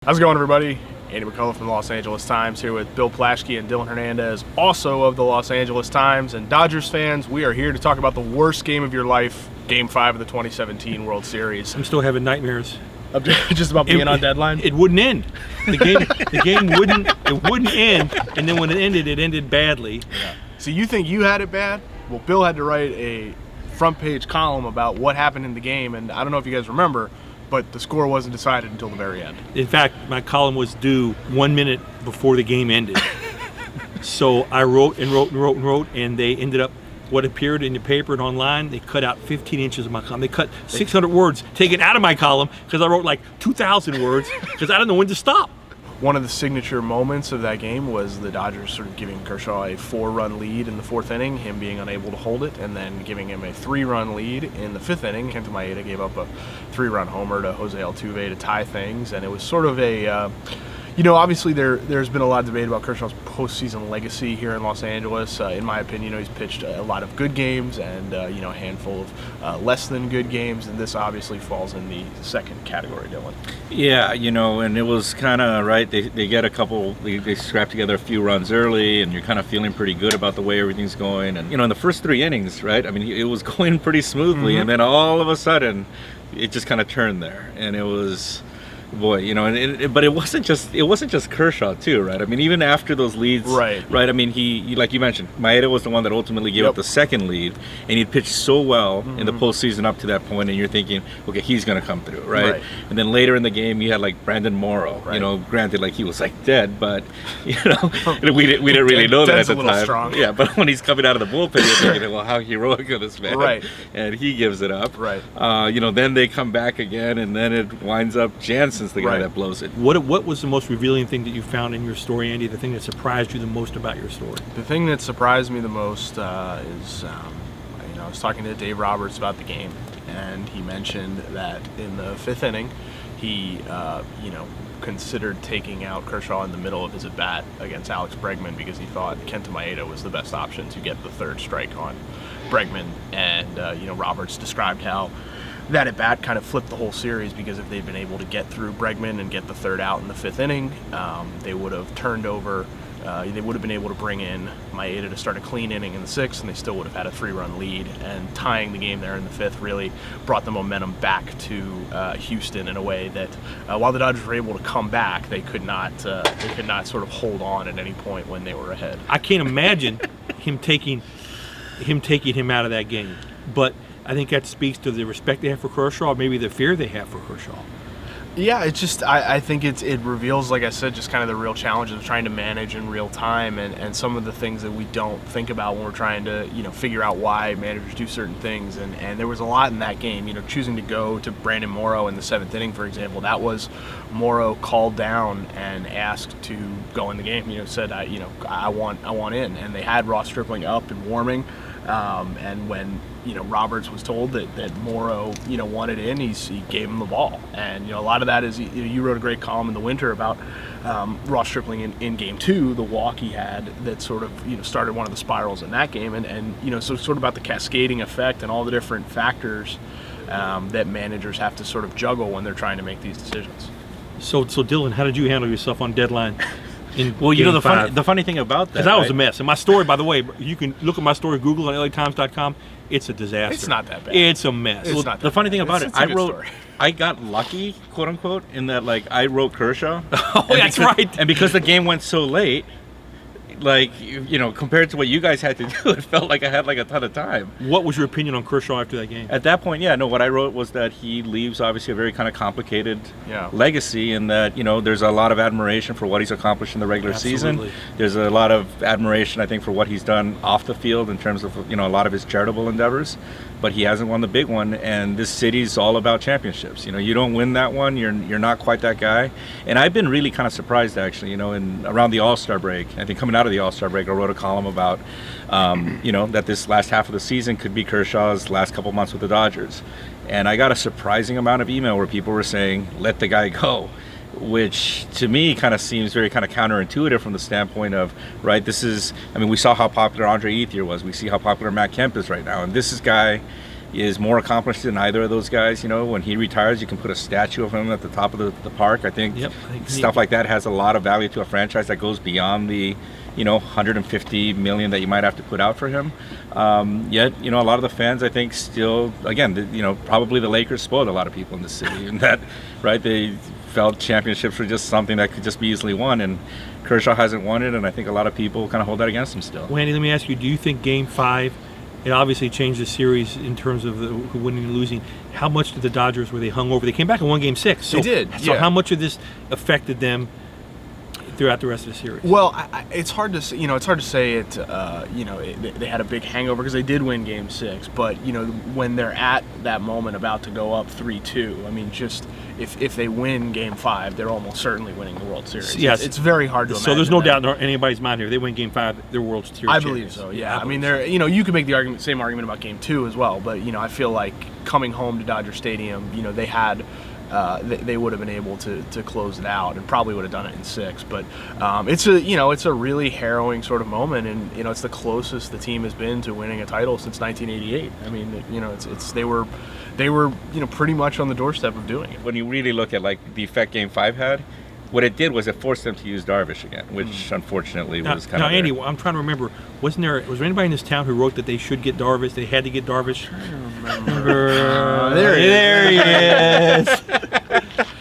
How's it going, everybody? Andy McCullough from the Los Angeles Times here with Bill Plaschke and Dylan Hernandez, also of the Los Angeles Times. And Dodgers fans, we are here to talk about the worst game of your life, Game 5 of the 2017 World Series. I'm still having nightmares. Just about being on deadline? It wouldn't end. The game wouldn't end, and then when it ended badly. Yeah. So you think you had it bad? Well, Bill had to write a front page column about what happened in the game, and I don't know if you guys remember, but the score wasn't decided until the very end. In fact, my column was due 1 minute before the game ended. So I wrote, and they ended up, what appeared in the paper and online, they cut out 15 inches of my column. They cut 600 words taken out of my column because I wrote like 2,000 words because I didn't know when to stop. One of the signature moments of that game was the Dodgers sort of giving Kershaw a 4-run lead in the 4th inning, him being unable to hold it, and then giving him a 3-run lead in the 5th inning. Kenta Maeda gave up a 3-run homer to Jose Altuve to tie things, and it was sort of a, obviously there's been a lot of debate about Kershaw's postseason legacy here in Los Angeles. In my opinion, he's pitched a lot of good games and a handful of less than good games, and this obviously falls in the second category, Dylan. Yeah, and it was kind of, right, they get a couple, they scrap together a few runs early, and you're kind of feeling pretty good about the way everything's going. And, in the first 3 innings, right, I mean, it was going pretty smoothly, and then all of a sudden, it just kind of turned there, and it was... Boy, but it wasn't just Kershaw too, right? I mean, even after those leads, right? I mean, he like you mentioned, Maeda was the one that ultimately gave up the second lead, and he'd pitched so well in the postseason up to that point, and you're thinking, okay, he's going to come through, right? And then later in the game, you had like Brandon Morrow, granted, like he was like dead, but we didn't really know that at the time. Strong. Yeah, but when he's coming out of the bullpen, you're thinking, well, how heroic of this man, right? And he gives it up, right? Then they come back again, and then it winds up Jansen's the guy that blows it. What was the most revealing thing that you found in your story, Andy? The thing that surprised you the most about your story? The thing that surprised me the most is, I was talking to Dave Roberts about the game, and he mentioned that in the 5th inning, he, considered taking out Kershaw in the middle of his at-bat against Alex Bregman because he thought Kenta Maeda was the best option to get the 3rd strike on Bregman. And, Roberts described how that at-bat kind of flipped the whole series because if they'd been able to get through Bregman and get the 3rd out in the 5th inning, they would have turned over, they would have been able to bring in Maeda to start a clean inning in the 6th, and they still would have had a 3-run lead. And tying the game there in the 5th really brought the momentum back to Houston in a way that while the Dodgers were able to come back, they could not sort of hold on at any point when they were ahead. I can't imagine him taking him out of that game, but I think that speaks to the respect they have for Kershaw, maybe the fear they have for Kershaw. Yeah, it's just, I think it reveals, like I said, just kind of the real challenges of trying to manage in real time and some of the things that we don't think about when we're trying to, figure out why managers do certain things. And there was a lot in that game, to go to Brandon Morrow in the 7th inning, for example. That was Morrow called down and asked to go in the game, said, I want in. And they had Ross Stripling up and warming. And when Roberts was told that Morrow wanted in, he gave him the ball, and a lot of that is you wrote a great column in the winter about Ross Stripling in Game 2, the walk he had that sort of started one of the spirals in that game, and so sort of about the cascading effect and all the different factors that managers have to sort of juggle when they're trying to make these decisions. So Dylan, how did you handle yourself on deadline? Well, the funny thing about that, because that was a mess. And my story, by the way, you can look at my story, Google on LATimes.com. It's a disaster. It's not that bad. It's a mess. The funny thing about it, I got lucky, quote unquote, in that I wrote Kershaw. Oh, that's right. And because the game went so late, compared to what you guys had to do, it felt like I had a ton of time. What was your opinion on Kershaw after that game? At that point, what I wrote was that he leaves obviously a very kind of complicated legacy, and that there's a lot of admiration for what he's accomplished in the regular season. There's a lot of admiration, I think, for what he's done off the field in terms of a lot of his charitable endeavors. But he hasn't won the big one, and this city's all about championships. You don't win that one, you're not quite that guy. And I've been really kind of surprised, actually, around the All-Star break. I think coming out of the All-Star break, I wrote a column about, that this last half of the season could be Kershaw's last couple months with the Dodgers. And I got a surprising amount of email where people were saying, let the guy go. Which to me kind of seems very kind of counterintuitive from the standpoint of, right, we saw how popular Andre Ethier was. We see how popular Matt Kemp is right now. And this is guy is more accomplished than either of those guys. You know, when he retires, you can put a statue of him at the top of the park. I think stuff like that has a lot of value to a franchise that goes beyond the, you know, $150 million that you might have to put out for him. Yet, you know, a lot of the fans, I think, still, again, you know, probably the Lakers spoiled a lot of people in the city, and that, right, they felt championships were just something that could just be easily won, and Kershaw hasn't won it, and I think a lot of people kind of hold that against him still. Wendy, let me ask you, do you think Game 5, it obviously changed the series in terms of the winning and losing. How much did the Dodgers, were they hung over? They came back and won Game 6. So, they did. So how much of this affected them throughout the rest of the series? Well, it's hard to say. You know, it's hard to say it. You know, they had a big hangover because they did win Game 6. But you know, when they're at that moment about to go up 3-2, I mean, just if they win Game 5, they're almost certainly winning the World Series. Yes, it's very hard to imagine. So there's no doubt in anybody's mind here. They win Game 5, they're World Series. I believe so. Yeah. I mean, you know, you could make the same argument about Game 2 as well. But you know, I feel like coming home to Dodger Stadium, you know, they had. They would have been able to close it out and probably would have done it in 6. But it's a really harrowing sort of moment, and you know, it's the closest the team has been to winning a title since 1988. I mean, you know, they were you know, pretty much on the doorstep of doing it. When you really look at like the effect Game 5 had, what it did was it forced them to use Darvish again, which unfortunately was kind of. Now, Andy, I'm trying to remember. Was there anybody in this town who wrote that they should get Darvish? They had to get Darvish. I don't remember. There he is.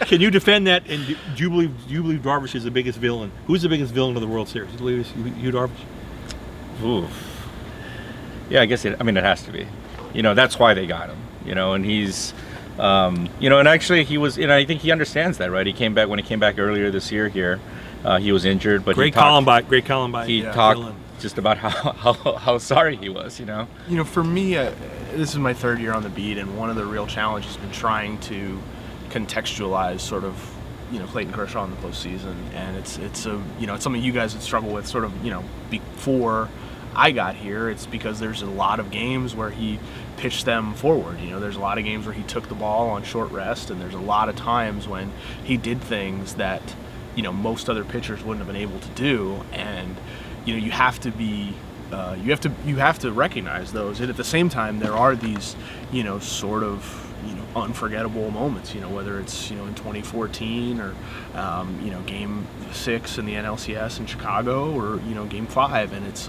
Can you defend that? And do you believe Darvish is the biggest villain? Who's the biggest villain of the World Series? Do you believe it's you, Darvish? Ooh. Yeah, I guess it has to be. You know, that's why they got him. You know, and he's. You know, and actually he was, and I think he understands that, right? He came back earlier this year here. He was injured, but great column by. He talked just about how sorry he was, you know. You know, for me, this is my 3rd year on the beat, and one of the real challenges has been trying to contextualize sort of, you know, Clayton Kershaw in the postseason, and it's something you guys would struggle with sort of, you know, before I got here. It's because there's a lot of games where he pitched them forward. You know, there's a lot of games where he took the ball on short rest, and there's a lot of times when he did things that, you know, most other pitchers wouldn't have been able to do. And you know, you have to be you have to recognize those. And at the same time, there are these, you know, sort of, you know, unforgettable moments, you know, whether it's, you know, in 2014 or you know, Game 6 in the NLCS in Chicago, or you know, Game 5, and it's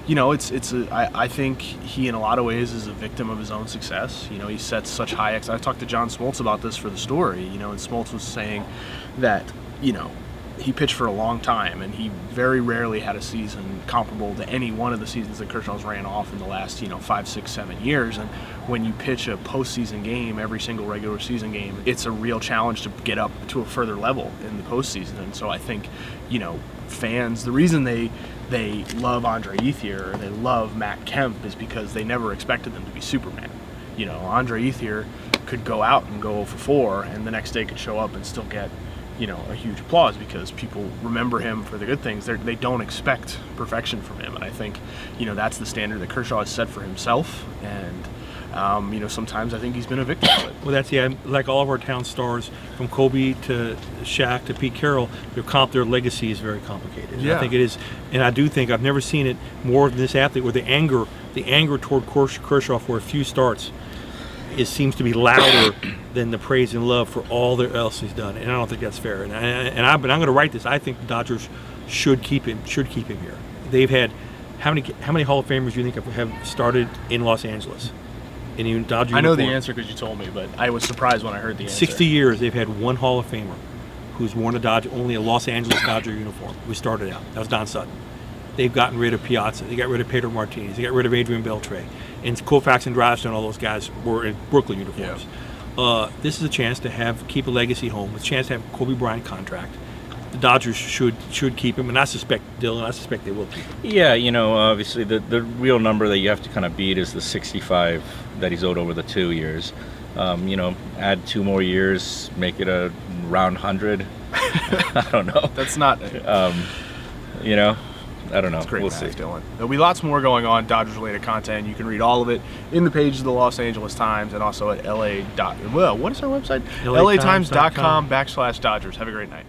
you know, I think he in a lot of ways is a victim of his own success. You know, he sets such high I talked to John Smoltz about this for the story, you know, and Smoltz was saying that, you know, he pitched for a long time, and he very rarely had a season comparable to any one of the seasons that Kershaw's ran off in the last, you know, 5, 6, 7 years. And when you pitch a postseason game, every single regular season game, it's a real challenge to get up to a further level in the postseason. And so I think, you know, fans, the reason they love Andre Ethier, they love Matt Kemp, is because they never expected them to be Superman. You know, Andre Ethier could go out and go 0 for 4, and the next day could show up and still get, you know, a huge applause because people remember him for the good things. They don't expect perfection from him, and I think, you know, that's the standard that Kershaw has set for himself, and you know, sometimes I think he's been a victim of it. Well, that's like all of our town stars, from Kobe to Shaq to Pete Carroll, their legacy is very complicated. Yeah. I think it is, and I do think I've never seen it more than this athlete, where the anger toward Kershaw for a few starts seems to be louder than the praise and love for all else he's done, and I don't think that's fair. And I'm going to write this. I think the Dodgers should keep him here. They've had how many Hall of Famers do you think have started in Los Angeles? In even Dodger I know uniform? the answer because you told me, but I was surprised when I heard the answer. 60 years they've had one Hall of Famer who's worn only a Los Angeles Dodger uniform. We started out. That was Don Sutton. They've gotten rid of Piazza. They got rid of Pedro Martinez. They got rid of Adrian Beltre. And Koufax and Drivestone, all those guys were in Brooklyn uniforms. Yeah. This is a chance to keep a legacy home. It's a chance to have a Kobe Bryant contract. The Dodgers should keep him, and I suspect they will keep him. Yeah, you know, obviously the real number that you have to kind of beat is the 65 that he's owed over the 2 years. You know, add 2 more years, make it a round 100. I don't know. That's not. You know, I don't know. It's great, we'll see. see. There'll be lots more going on, Dodgers-related content. You can read all of it in the pages of the Los Angeles Times and also at what is our website? LAtimes.com/Dodgers. Have a great night.